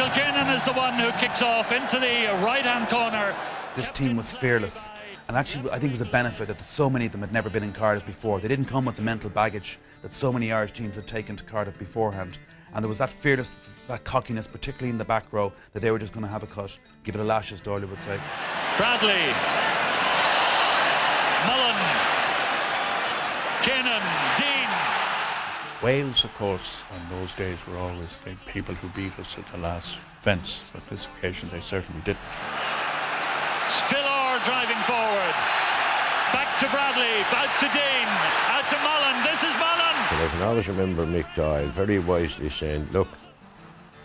Michael Keenan is the one who kicks off into the right-hand corner. This team was fearless, and actually I think it was a benefit that so many of them had never been in Cardiff before. They didn't come with the mental baggage that so many Irish teams had taken to Cardiff beforehand, and there was that fearless, that cockiness, particularly in the back row, that they were just going to have a cut, give it a lash, as Doyle would say. Bradley, Mullen, Keenan, Dean. Wales, of course, in those days were always the people who beat us at the last fence, but this occasion they certainly didn't. Spillor driving forward. Back to Bradley, out to Dean, out to Mullen. This is Mullen. But I can always remember Mick Doyle very wisely saying, look,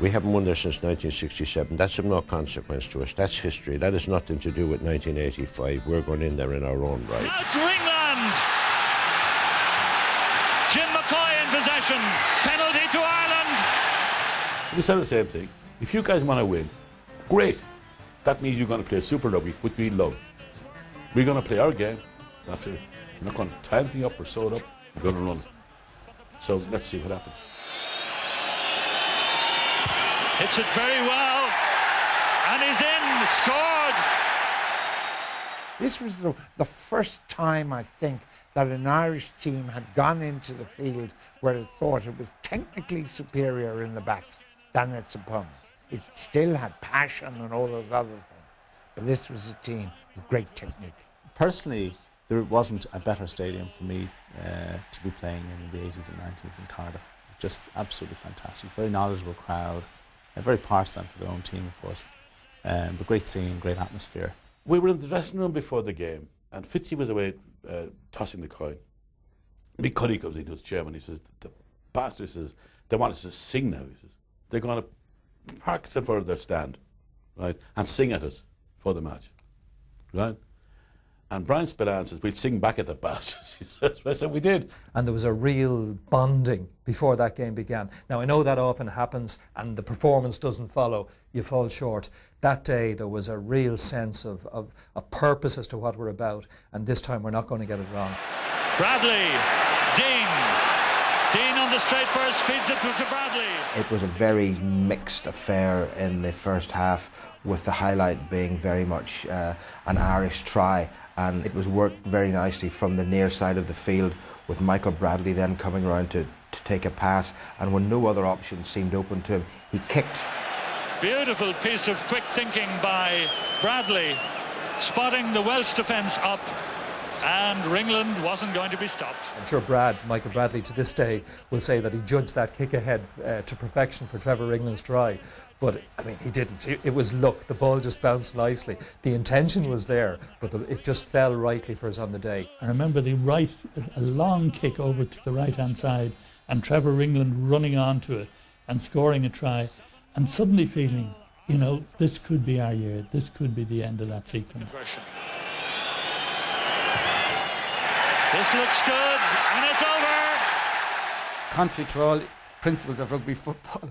we haven't won this since 1967. That's of no consequence to us. That's history. That has nothing to do with 1985. We're going in there in our own right. Now to England. Jim McCoy in possession. Penalty to Ireland. So we said the same thing. If you guys want to win, great. That means you're going to play Super Rugby, which we love. We're going to play our game. That's it. We're not going to tie anything up or sew it up. We're going to run. So let's see what happens. Hits it very well. And he's in. Scored. This was the first time, I think, that an Irish team had gone into the field where it thought it was technically superior in the backs than its opponents. It still had passion and all those other things, but this was a team with great technique. Personally, there wasn't a better stadium for me to be playing in the 80s and 90s in Cardiff. Just absolutely fantastic, very knowledgeable crowd, very partisan for their own team, of course, but great scene, great atmosphere. We were in the dressing room before the game, and Fitzy was away tossing the coin. Mick Cuddy comes in, he was chairman, he says, the bastard says, they want us to sing now, he says. They're going to park us in front of their stand, right, and sing at us for the match, right? And Brian Spillane says, we'd sing back at the bastards. He says, I said, we did. And there was a real bonding before that game began. Now, I know that often happens and the performance doesn't follow, you fall short. That day, there was a real sense of purpose as to what we're about, and this time we're not going to get it wrong. Bradley, Dean on the straight burst, feeds it to Bradley. It was a very mixed affair in the first half, with the highlight being very much an Irish try, and it was worked very nicely from the near side of the field, with Michael Bradley then coming around to take a pass, and when no other option seemed open to him, he kicked. Beautiful piece of quick thinking by Bradley, spotting the Welsh defence up, and Ringland wasn't going to be stopped. I'm sure Michael Bradley to this day will say that he judged that kick ahead to perfection for Trevor Ringland's try, but I mean he didn't. It was luck. The ball just bounced nicely. The intention was there, but it just fell rightly for us on the day. I remember a long kick over to the right hand side and Trevor Ringland running onto it and scoring a try, and suddenly feeling, you know, this could be our year, this could be the end of that sequence. This looks good, and it's over. Contrary to all principles of rugby football,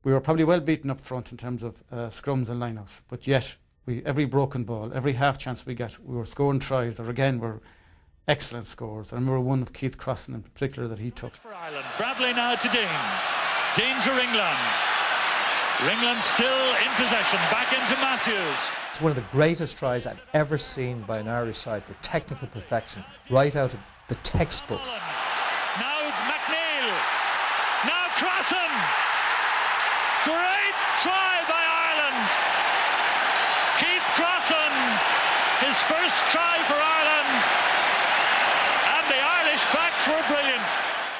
we were probably well beaten up front in terms of scrums and lineouts, but yet every broken ball, every half chance we get, we were scoring tries that again were excellent scores. I remember one of Keith Crossan in particular that he took. For Ireland, Bradley now to Dean. Dean to Ringland. Ringland still in possession, back into Matthews. It's one of the greatest tries I've ever seen by an Irish side for technical perfection, right out of the textbook. Now McNeil, now Crossan. Great try by Ireland. Keith Crossan, his first try for Ireland, and the Irish backs were brilliant.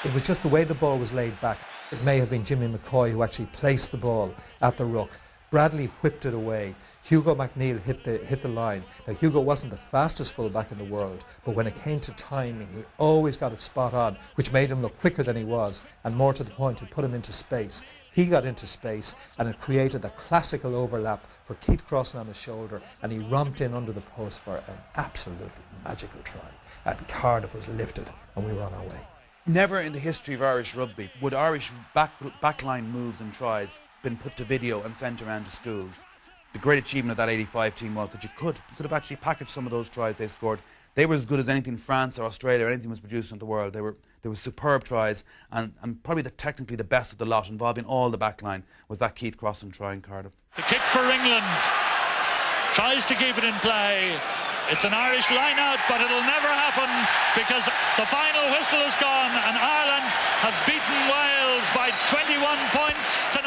It was just the way the ball was laid back. It may have been Jimmy McCoy who actually placed the ball at the ruck. Bradley whipped it away. Hugo McNeil hit the line. Now, Hugo wasn't the fastest fullback in the world, but when it came to timing, he always got it spot on, which made him look quicker than he was, and more to the point, it put him into space. He got into space, and it created a classical overlap for Keith Crossan on his shoulder, and he romped in under the post for an absolutely magical try. And Cardiff was lifted, and we were on our way. Never in the history of Irish rugby would Irish backline moves and tries been put to video and sent around to schools. The great achievement of that 85 team was that you could have actually packaged some of those tries they scored They were as good as anything France or Australia or anything was produced in the world. They were superb tries, and probably technically the best of the lot, involving all the back line, was that Keith Crossan try in Cardiff. The kick for England. Tries to keep it in play. It's an Irish line-out, but it'll never happen because the final whistle is gone and Ireland have beaten Wales by 21 points to